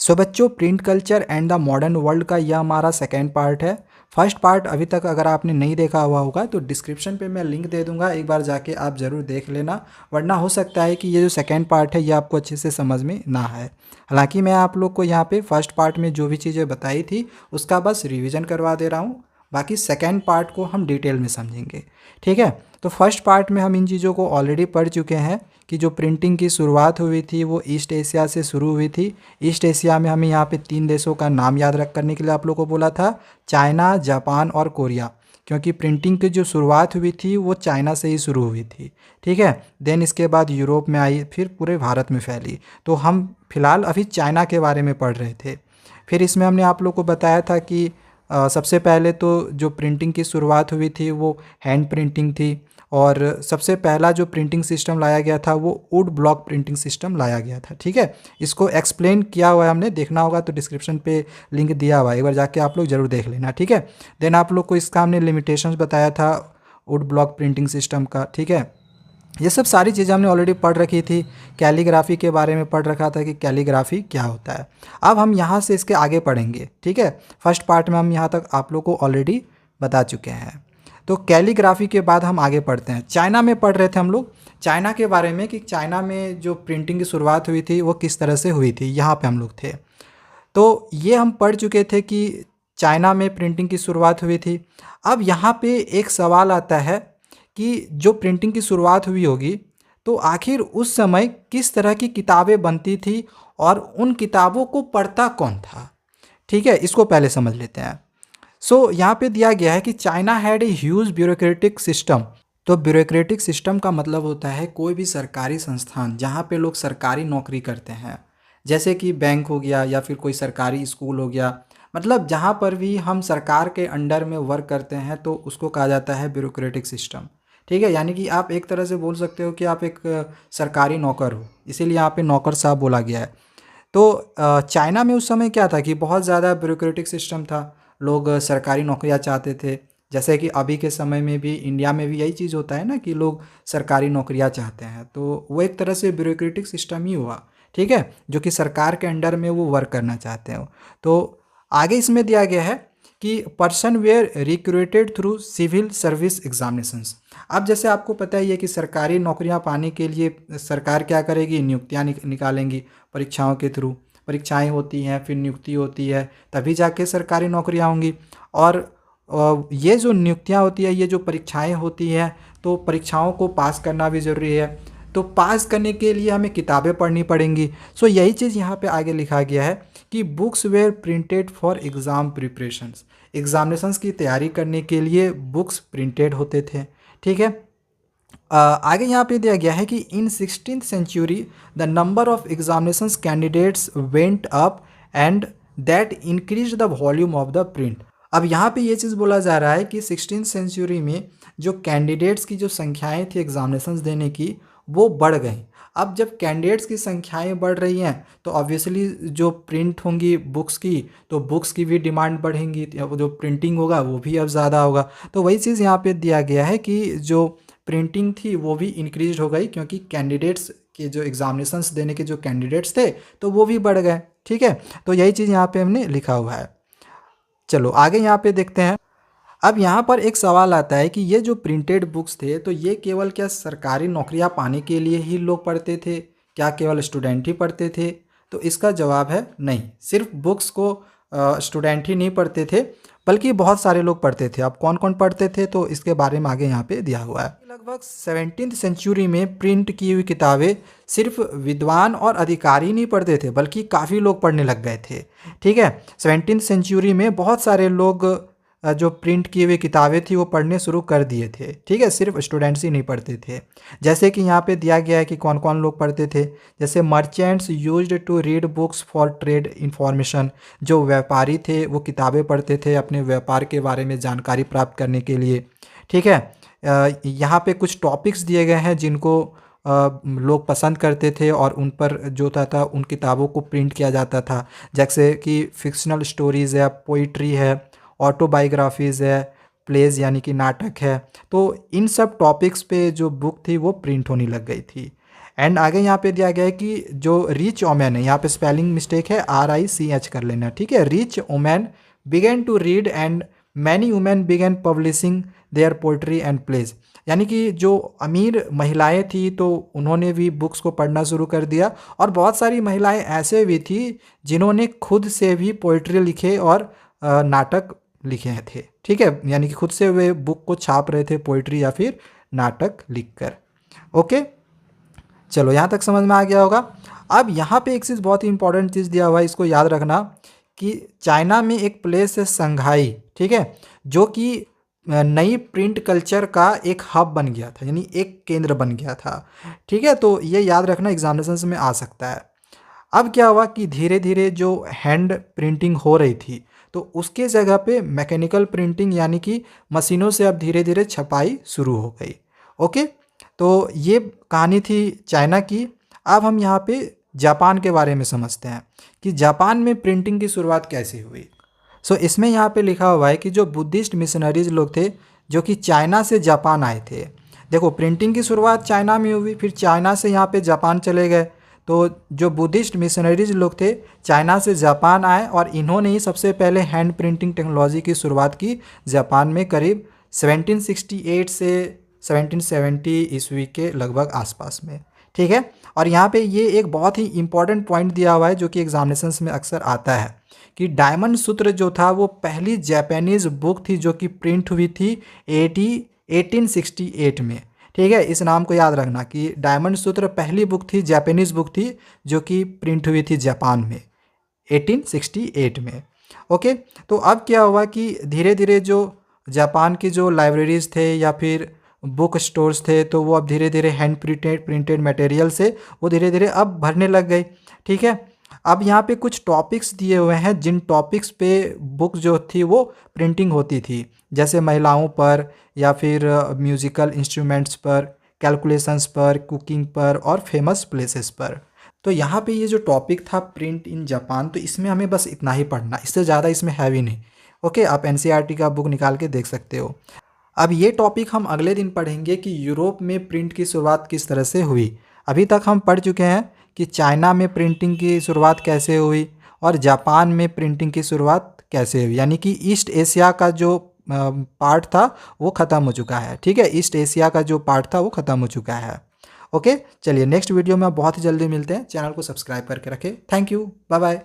सो बच्चों, print culture and the modern world का यह हमारा सेकेंड पार्ट है। फर्स्ट पार्ट अभी तक अगर आपने नहीं देखा हुआ होगा तो डिस्क्रिप्शन पे मैं लिंक दे दूंगा, एक बार जाके आप ज़रूर देख लेना, वरना हो सकता है कि ये जो सेकेंड पार्ट है ये आपको अच्छे से समझ में ना आए। हालांकि मैं आप लोग को यहाँ पे फर्स्ट पार्ट में जो भी चीज़ें बताई थी उसका बस रिविज़न करवा दे रहा हूँ, बाकी सेकेंड पार्ट को हम डिटेल में समझेंगे। ठीक है, तो फर्स्ट पार्ट में हम इन चीज़ों को ऑलरेडी पढ़ चुके हैं कि जो प्रिंटिंग की शुरुआत हुई थी वो ईस्ट एशिया से शुरू हुई थी। ईस्ट एशिया में हमें यहाँ पे 3 देशों का नाम याद रख करने के लिए आप लोग को बोला था, चाइना, जापान और कोरिया, क्योंकि प्रिंटिंग की जो शुरुआत हुई थी वो चाइना से ही शुरू हुई थी। ठीक है, देन इसके बाद यूरोप में आई, फिर पूरे भारत में फैली। तो हम फिलहाल अभी चाइना के बारे में पढ़ रहे थे। फिर इसमें हमने आप लोग को बताया था कि सबसे पहले तो जो प्रिंटिंग की शुरुआत हुई थी वो हैंड प्रिंटिंग थी, और सबसे पहला जो प्रिंटिंग सिस्टम लाया गया था वो वुड ब्लॉक प्रिंटिंग सिस्टम लाया गया था। ठीक है, इसको एक्सप्लेन किया हुआ है हमने, देखना होगा तो डिस्क्रिप्शन पे लिंक दिया हुआ है, एक बार जाके आप लोग ज़रूर देख लेना। ठीक है, देन आप लोग को इसका हमने लिमिटेशंस बताया था वुड ब्लॉक प्रिंटिंग सिस्टम का। ठीक है, ये सब सारी चीज़ें हमने ऑलरेडी पढ़ रखी थी। कैलीग्राफी के बारे में पढ़ रखा था कि कैलीग्राफी क्या होता है। अब हम यहाँ से इसके आगे पढ़ेंगे। ठीक है, फर्स्ट पार्ट में हम यहाँ तक आप लोग को ऑलरेडी बता चुके हैं। तो कैलीग्राफी के बाद हम आगे पढ़ते हैं। चाइना में पढ़ रहे थे हम लोग, चाइना के बारे में कि चाइना में जो प्रिंटिंग की शुरुआत हुई थी वो किस तरह से हुई थी, यहाँ पे हम लोग थे। तो ये हम पढ़ चुके थे कि चाइना में प्रिंटिंग की शुरुआत हुई थी। अब यहाँ पे एक सवाल आता है कि जो प्रिंटिंग की शुरुआत हुई होगी तो आखिर उस समय किस तरह की किताबें बनती थी और उन किताबों को पढ़ता कौन था। ठीक है, इसको पहले समझ लेते हैं। सो यहाँ पे दिया गया है कि China had a huge bureaucratic system. तो ब्यूरोक्रेटिक सिस्टम का मतलब होता है कोई भी सरकारी संस्थान जहाँ पे लोग सरकारी नौकरी करते हैं, जैसे कि बैंक हो गया या फिर कोई सरकारी स्कूल हो गया, मतलब जहाँ पर भी हम सरकार के अंडर में वर्क करते हैं तो उसको कहा जाता है ब्यूरोक्रेटिक सिस्टम। ठीक है, यानी कि आप एक तरह से बोल सकते हो कि आप एक सरकारी नौकर हो, इसीलिए यहाँ पे नौकर साहब बोला गया है। तो चाइना में उस समय क्या था कि बहुत ज़्यादा ब्यूरोक्रेटिक सिस्टम था, लोग सरकारी नौकरियां चाहते थे। जैसे कि अभी के समय में भी इंडिया में भी यही चीज़ होता है ना कि लोग सरकारी नौकरियां चाहते हैं, तो वो एक तरह से ब्यूरोक्रेटिक सिस्टम ही हुआ। ठीक है, जो कि सरकार के अंडर में वो वर्क करना चाहते हो। तो आगे इसमें दिया गया है कि person were recruited through civil service examinations. अब जैसे आपको पता ही है कि सरकारी नौकरियां पाने के लिए सरकार क्या करेगी, नियुक्तियां निकालेंगी परीक्षाओं के थ्रू। परीक्षाएं होती हैं, फिर नियुक्ति होती है, तभी जाके सरकारी नौकरियां होंगी। और ये जो नियुक्तियां होती है, ये जो परीक्षाएं होती हैं, तो परीक्षाओं को पास करना भी ज़रूरी है। तो पास करने के लिए हमें किताबें पढ़नी पड़ेंगी। सो यही चीज़ यहाँ पे आगे लिखा गया है कि books were printed for exam preparations. Examinations की तैयारी करने के लिए बुक्स प्रिंटेड होते थे। ठीक है, आगे यहाँ पे दिया गया है कि in 16th century the number of examinations candidates went up and that increase the volume of the print. अब यहाँ पे ये चीज़ बोला जा रहा है कि 16th सेंचुरी में जो कैंडिडेट्स की जो संख्याएं थी एग्जामिनेशंस देने की वो बढ़ गई। अब जब कैंडिडेट्स की संख्याएं बढ़ रही हैं तो ऑब्वियसली जो प्रिंट होंगी बुक्स की, तो बुक्स की भी डिमांड बढ़ेंगी, जो प्रिंटिंग होगा वो भी अब ज़्यादा होगा। तो वही चीज़ यहाँ पे दिया गया है कि जो प्रिंटिंग थी वो भी इंक्रीज हो गई, क्योंकि कैंडिडेट्स के जो एग्जामिनेशंस देने के जो कैंडिडेट्स थे तो वो भी बढ़ गए। ठीक है, तो यही चीज़ यहाँ पे हमने लिखा हुआ है। चलो आगे यहाँ पे देखते हैं। अब यहाँ पर एक सवाल आता है कि ये जो प्रिंटेड बुक्स थे तो ये केवल क्या सरकारी नौकरियाँ पाने के लिए ही लोग पढ़ते थे, क्या केवल स्टूडेंट ही पढ़ते थे? तो इसका जवाब है नहीं, सिर्फ बुक्स को स्टूडेंट ही नहीं पढ़ते थे, बल्कि बहुत सारे लोग पढ़ते थे। अब कौन कौन पढ़ते थे तो इसके बारे में आगे यहाँ पे दिया हुआ है। लगभग 17th सेंचुरी में प्रिंट की हुई किताबें सिर्फ विद्वान और अधिकारी नहीं पढ़ते थे, बल्कि काफ़ी लोग पढ़ने लग गए थे। ठीक है, 17th सेंचुरी में बहुत सारे लोग जो प्रिंट की हुई किताबें थी वो पढ़ने शुरू कर दिए थे। ठीक है, सिर्फ स्टूडेंट्स ही नहीं पढ़ते थे। जैसे कि यहाँ पे दिया गया है कि कौन कौन लोग पढ़ते थे। जैसे merchants used to read books for trade information. जो व्यापारी थे वो किताबें पढ़ते थे अपने व्यापार के बारे में जानकारी प्राप्त करने के लिए। ठीक है, यहाँ पे कुछ टॉपिक्स दिए गए हैं जिनको लोग पसंद करते थे और उन पर जो था उन किताबों को प्रिंट किया जाता था। जैसे कि फिक्शनल स्टोरीज़ है, पोइट्री है, ऑटोबायोग्राफीज़ है, प्लेज यानी कि नाटक है। तो इन सब टॉपिक्स पे जो बुक थी वो प्रिंट होने लग गई थी। एंड आगे यहाँ पे दिया गया है कि जो रिच वोमेन है, यहाँ पे स्पेलिंग मिस्टेक है, RICH कर लेना, ठीक है। Rich women began to read and many women began publishing their poetry and plays, यानी कि जो अमीर महिलाएं थी तो उन्होंने भी बुक्स को पढ़ना शुरू कर दिया, और बहुत सारी महिलाएं ऐसे भी थी जिन्होंने खुद से भी पोइट्री लिखे और नाटक लिखे थे, ठीक है, यानी कि खुद से वे बुक को छाप रहे थे, पोइट्री या फिर नाटक लिखकर। ओके, चलो यहाँ तक समझ में आ गया होगा। अब यहाँ पे एक चीज़, बहुत ही इंपॉर्टेंट चीज़ दिया हुआ है, इसको याद रखना कि चाइना में एक प्लेस है संघाई, ठीक है, जो कि नई प्रिंट कल्चर का एक हब बन गया था, यानी एक केंद्र बन गया था, ठीक है। तो ये याद रखना, एग्जामिनेशन में आ सकता है। अब क्या हुआ कि धीरे धीरे जो हैंड प्रिंटिंग हो रही थी तो उसके जगह पे मैकेनिकल प्रिंटिंग यानी कि मशीनों से अब धीरे धीरे छपाई शुरू हो गई। ओके, तो ये कहानी थी चाइना की। अब हम यहाँ पे जापान के बारे में समझते हैं कि जापान में प्रिंटिंग की शुरुआत कैसे हुई। सो इसमें यहाँ पे लिखा हुआ है कि जो बुद्धिस्ट मिशनरीज लोग थे जो कि चाइना से जापान आए थे। देखो, प्रिंटिंग की शुरुआत चाइना में हुई, फिर चाइना से यहाँ पे जापान चले गए। तो जो बुद्धिस्ट मिशनरीज लोग थे चाइना से जापान आए और इन्होंने ही सबसे पहले हैंड प्रिंटिंग टेक्नोलॉजी की शुरुआत की जापान में, करीब 1768 से 1770 ईस्वी के लगभग आसपास में, ठीक है। और यहाँ पे ये एक बहुत ही इंपॉर्टेंट पॉइंट दिया हुआ है जो कि एग्जामिनेशंस में अक्सर आता है कि डायमंड सूत्र जो था वो पहली जापानीज बुक थी जो कि प्रिंट हुई थी 1868 में, ठीक है। इस नाम को याद रखना कि डायमंड सूत्र पहली बुक थी, जापानीज बुक थी जो कि प्रिंट हुई थी जापान में 1868 में। ओके, तो अब क्या हुआ कि धीरे धीरे जो जापान की जो लाइब्रेरीज थे या फिर बुक स्टोर्स थे तो वो अब धीरे धीरे हैंड प्रिंटेड मटेरियल से वो धीरे धीरे अब भरने लग गई, ठीक है। अब यहाँ पे कुछ टॉपिक्स दिए हुए हैं जिन टॉपिक्स पे बुक जो थी वो प्रिंटिंग होती थी, जैसे महिलाओं पर या फिर म्यूज़िकल इंस्ट्रूमेंट्स पर, कैलकुलेशंस पर, कुकिंग पर और फेमस प्लेसेस पर। तो यहाँ पे ये जो टॉपिक था प्रिंट इन जापान, तो इसमें हमें बस इतना ही पढ़ना, इससे ज़्यादा इसमें है भी नहीं। ओके, आप NCERT का बुक निकाल के देख सकते हो। अब ये टॉपिक हम अगले दिन पढ़ेंगे कि यूरोप में प्रिंट की शुरुआत किस तरह से हुई। अभी तक हम पढ़ चुके हैं कि चाइना में प्रिंटिंग की शुरुआत कैसे हुई और जापान में प्रिंटिंग की शुरुआत कैसे हुई, यानी कि ईस्ट एशिया का जो पार्ट था वो ख़त्म हो चुका है, ठीक है। ईस्ट एशिया का जो पार्ट था वो ख़त्म हो चुका है। ओके, चलिए नेक्स्ट वीडियो में बहुत ही जल्दी मिलते हैं। चैनल को सब्सक्राइब करके रखें। Thank you, bye bye.